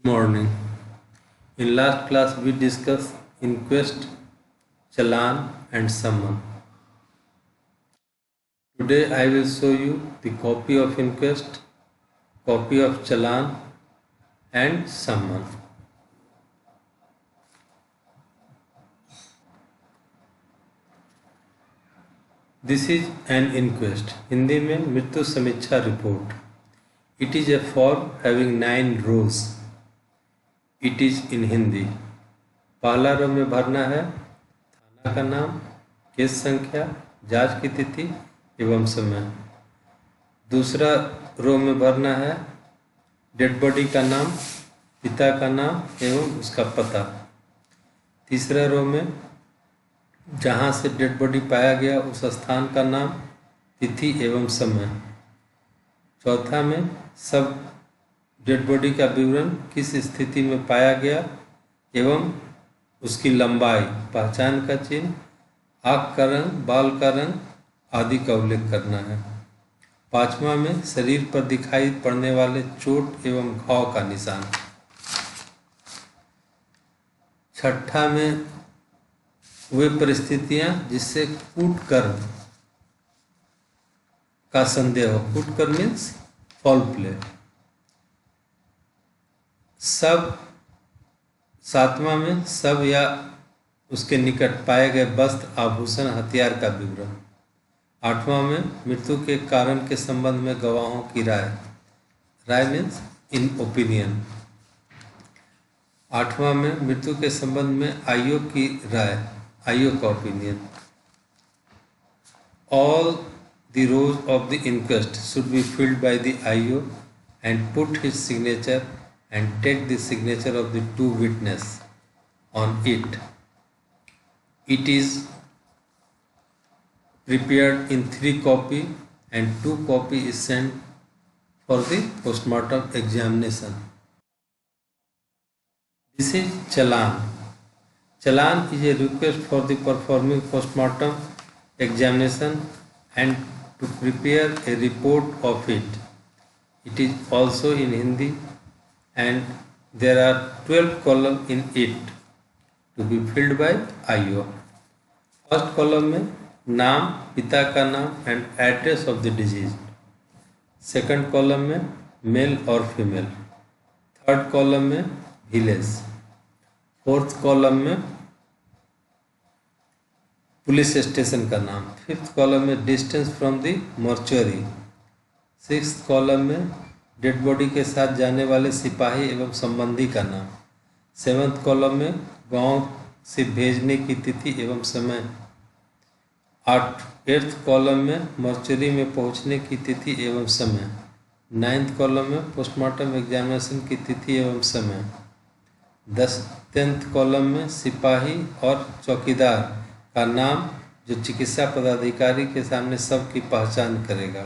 Morning. In last class we discussed inquest, challan and summon. Today I will show you the copy of inquest, copy of challan and summon. This is an inquest. Hindi में मृत्यु समीक्षा report. It is a form having 9 rows. It is in Hindi. पहला रो में भरना है थाना का नाम, केस संख्या, जांच की तिथि एवं समय. दूसरा रो में भरना है डेड बॉडी का नाम, पिता का नाम एवं उसका पता. तीसरा रो में जहाँ से डेड बॉडी पाया गया उस स्थान का नाम, तिथि एवं समय. चौथा में सब डेड बॉडी का विवरण, किस स्थिति में पाया गया एवं उसकी लंबाई, पहचान का चिन्ह, आँख का रंग, बाल का रंग आदि का उल्लेख करना है. पांचवा में शरीर पर दिखाई पड़ने वाले चोट एवं घाव का निशान. छठा में वे परिस्थितियां जिससे कूटकर्म का संदेह हो. कूटकर्म मीन्स फॉल प्ले. सब. सातवां में सब या उसके निकट पाए गए वस्त्र, आभूषण, हथियार का विवरण. आठवां में मृत्यु के कारण के संबंध में गवाहों की राय. राय मीन्स इन ओपिनियन. आठवां में मृत्यु के संबंध में आईओ की राय, आईओ का opinion. All the rows of the inquest should be filled by the IO and put his signature and take the signature of the 2 witness on it. It is prepared in 3 copy and 2 copy is sent for the postmortem examination. This is challan. Challan is a request for the performing postmortem examination and to prepare a report of it. It is also in Hindi and there are 12 columns in it to be filled by IO. First column में नाम, पिता का नाम and address of the deceased. Second column में mail और female. Third column में village. Fourth column में police station का नाम. फिफ्थ कॉलम में distance from the mortuary. Sixth column में डेड बॉडी के साथ जाने वाले सिपाही एवं संबंधी का नाम. सेवन्थ कॉलम में गांव से भेजने की तिथि एवं समय. एट्थ कॉलम में मॉर्चुअरी में पहुंचने की तिथि एवं समय. नाइन्थ कॉलम में पोस्टमार्टम एग्जामिनेशन की तिथि एवं समय. 10th कॉलम में सिपाही और चौकीदार का नाम जो चिकित्सा पदाधिकारी के सामने सबकी पहचान करेगा.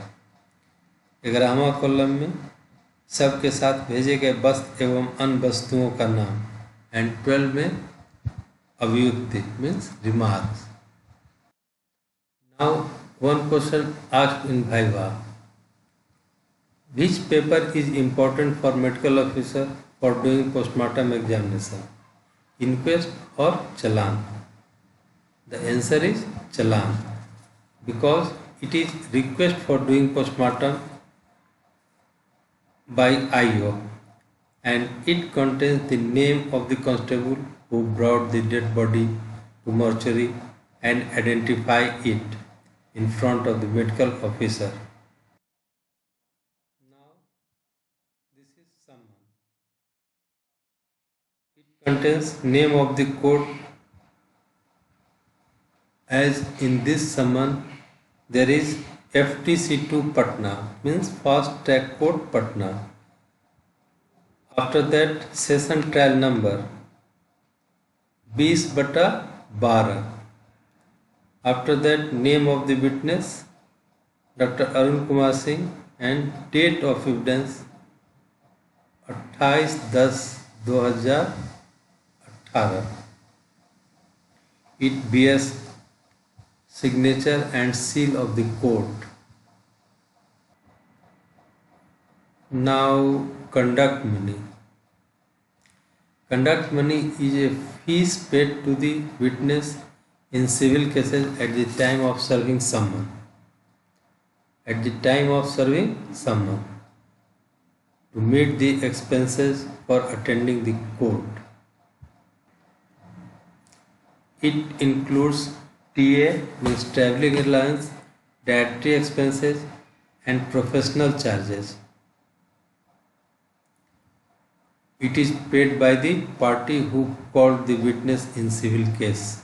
11वां कॉलम में सबके साथ भेजे गए वस्त्र एवं अन्य वस्तुओं का नाम. एंड 12 में अभियुक्ति means remarks. Now one question asked in Viva. Which paper is important for medical officer for doing postmortem examination? Inquest or challan? The answer is challan because it is request for doing postmortem by IO and it contains the name of the constable who brought the dead body to mortuary and identify it in front of the medical officer. Now this is summon. It contains name of the court. As in this summon there is FTC2 Patna means Fast Track Court Patna. After that session trial number 20/12. After that name of the witness Dr. Arun Kumar Singh and date of evidence 28/10/2018. It bears signature and seal of the court. Now conduct meaning. Conduct money is a fees paid to the witness in civil cases at the time of serving someone. At the time of serving someone to meet the expenses for attending the court. It includes TA, means travelling allowance, dietary expenses, and professional charges. It is paid by the party who called the witness in civil case.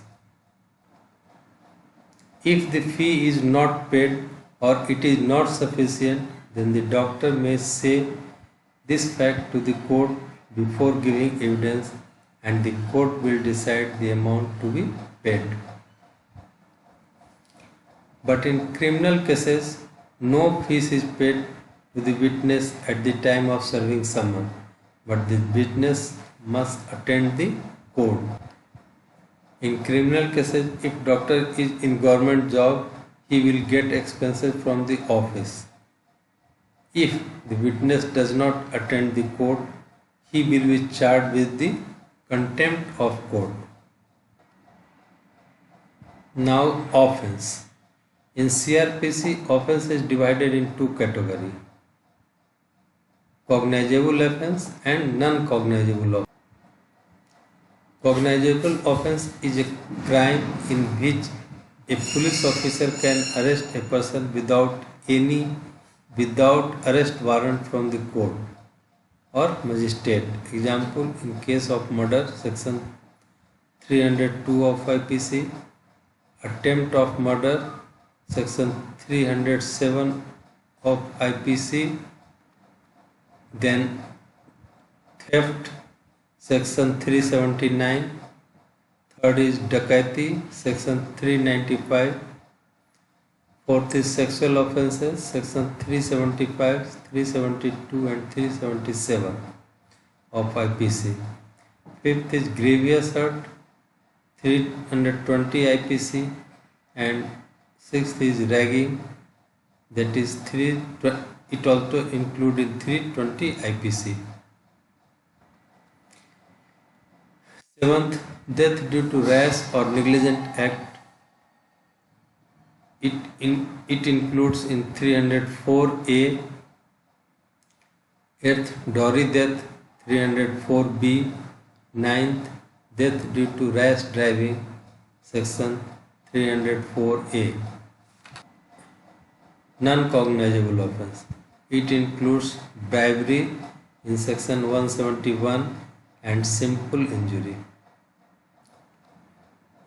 If the fee is not paid or it is not sufficient, then the doctor may say this fact to the court before giving evidence, and the court will decide the amount to be paid. But in criminal cases, no fees is paid to the witness at the time of serving someone, but the witness must attend the court. In criminal cases, if doctor is in government job, he will get expenses from the office. If the witness does not attend the court, he will be charged with the contempt of court. Now, offense. In CRPC, offense is divided in two categories: cognizable offense and non-cognizable offense. Cognizable offense is a crime in which a police officer can arrest a person without arrest warrant from the court or magistrate. Example, in case of murder, section 302 of IPC, attempt of murder, section 307 of IPC, then theft, section 379, third is dacoity, section 395, fourth is sexual offences, section 375, 372 and 377 of IPC. Fifth is grievous hurt, 320 IPC, and sixth is ragging, that is it also included 320 IPC. Seventh, death due to rash or negligent act. It includes in 304A. Eighth, dowry death, 304B. Ninth, death due to rash driving, section 304A. Non-cognizable offense. It includes bribery in section 171 and simple injury.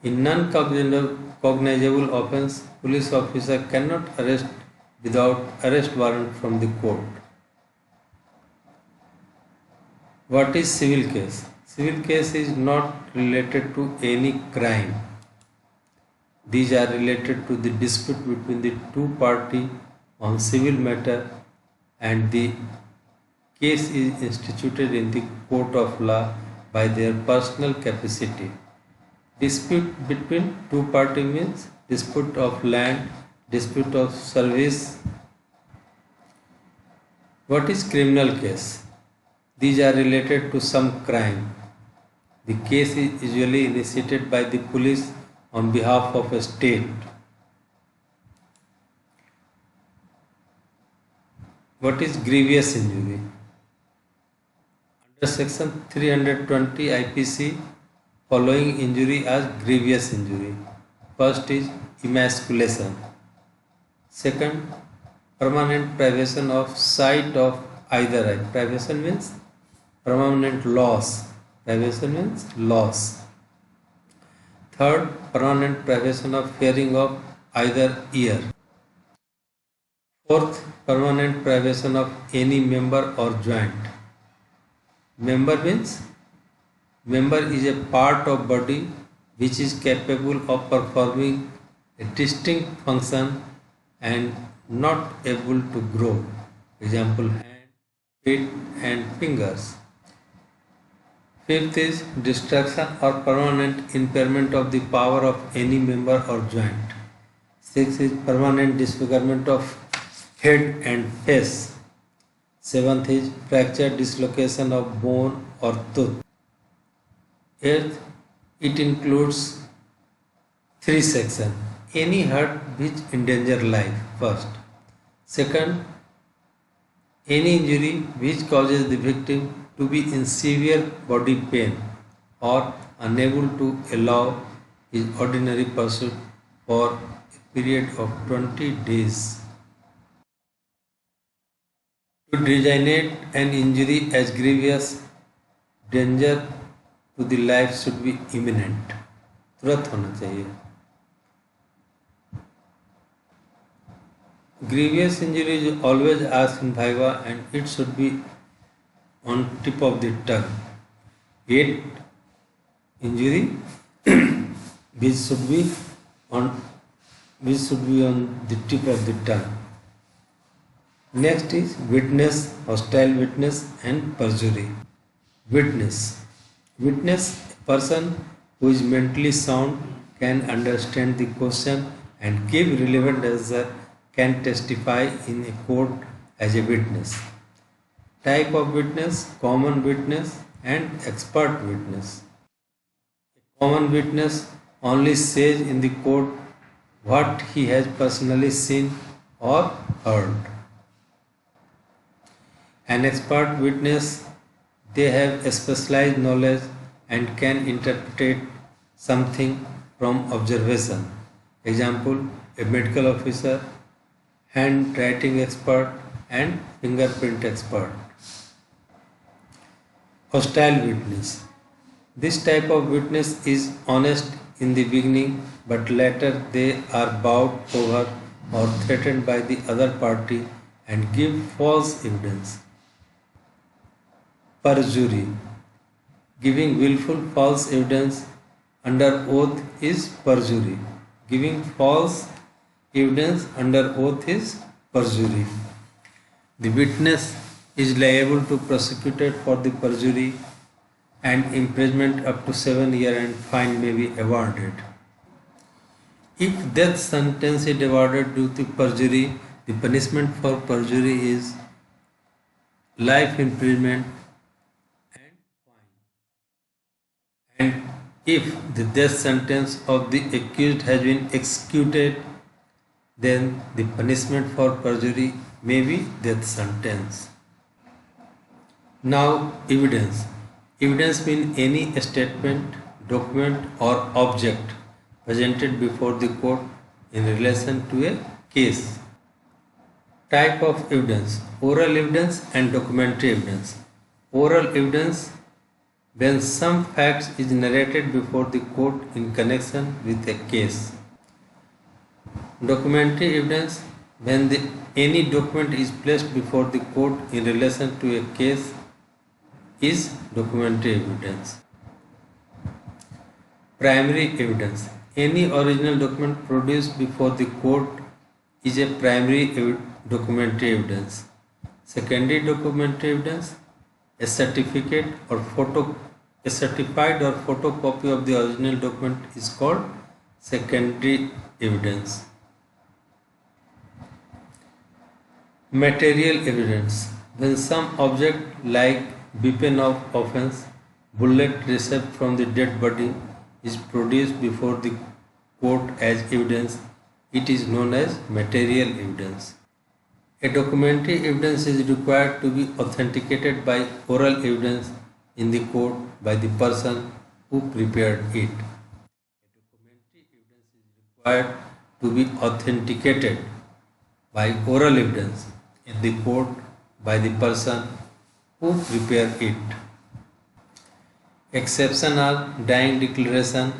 In non-cognizable offense, police officer cannot arrest without arrest warrant from the court. What is civil case? Civil case is not related to any crime. These are related to the dispute between the two parties on civil matter, and the case is instituted in the court of law by their personal capacity. Dispute between two parties means dispute of land, dispute of service. What is criminal case? These are related to some crime. The case is usually initiated by the police on behalf of a state. What is grievous injury? Under section 320 IPC, following injury as grievous injury. First is emasculation. Second, permanent privation of sight of either eye. Privation means permanent loss. Privation means loss. Third, permanent privation of hearing of either ear. Fourth, permanent privation of any member or joint. Member means member is a part of body which is capable of performing a distinct function and not able to grow. Example, hand, feet and fingers. Fifth is destruction or permanent impairment of the power of any member or joint. Sixth is permanent disfigurement of head and face. Seventh is fracture, dislocation of bone or tooth. Eighth, it includes three sections. Any hurt which endanger life first. Second, any injury which causes the victim to be in severe body pain or unable to allow his ordinary pursuit for a period of 20 days. To designate an injury as grievous, danger to the life should be imminent. तुरंत होना चाहिए. Grievous injury is always asked in Viva and it should be on tip of the tongue. Yet injury which should be on the tip of the tongue. Next is witness, hostile witness and perjury. Witness. Witness, a person who is mentally sound, can understand the question and give relevant answer, can testify in a court as a witness. Type of witness, common witness and expert witness. A common witness only says in the court what he has personally seen or heard. An expert witness, they have a specialized knowledge and can interpret something from observation. Example, a medical officer, handwriting expert and fingerprint expert. Hostile witness. This type of witness is honest in the beginning, but later they are bowed over or threatened by the other party and give false evidence. Perjury. Giving willful false evidence under oath is perjury. Giving false evidence under oath is perjury. The witness is liable to prosecuted for the perjury and imprisonment up to 7 years and fine may be awarded. If death sentence is awarded due to perjury, the punishment for perjury is life imprisonment and fine. And if the death sentence of the accused has been executed, then the punishment for perjury may be death sentence. Now, evidence. Evidence means any statement, document or object presented before the court in relation to a case. Type of evidence: oral evidence and documentary evidence. Oral evidence, when some facts is narrated before the court in connection with a case. Documentary evidence, when any document is placed before the court in relation to a case, is documentary evidence. Primary evidence. Any original document produced before the court is a primary documentary evidence. Secondary documentary evidence, a certificate or a certified or photocopy of the original document is called secondary evidence. Material evidence. When some object like weapon of offense, bullet received from the dead body is produced before the court as evidence, it is known as material evidence. A documentary evidence is required to be authenticated by oral evidence in the court by the person who prepared it. A documentary evidence is required to be authenticated by oral evidence in the court by the person who prepared it. Exception are dying declaration,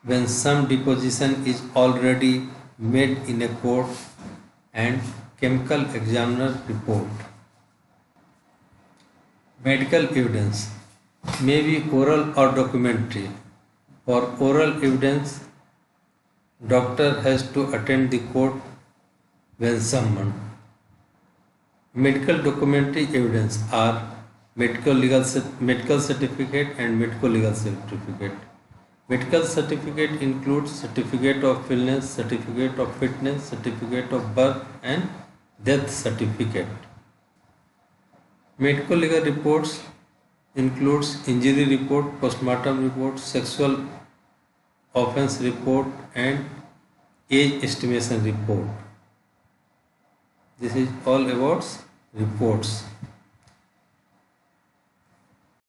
when some deposition is already made in a court, and chemical examiner report. Medical evidence may be oral or documentary. For oral evidence, doctor has to attend the court when summoned. Medical documentary evidence are medical certificate and medical legal certificate. Medical certificate includes certificate of illness, certificate of fitness, certificate of birth and death certificate. Medical legal reports includes injury report, postmortem report, sexual offense report and age estimation report. This is all about reports.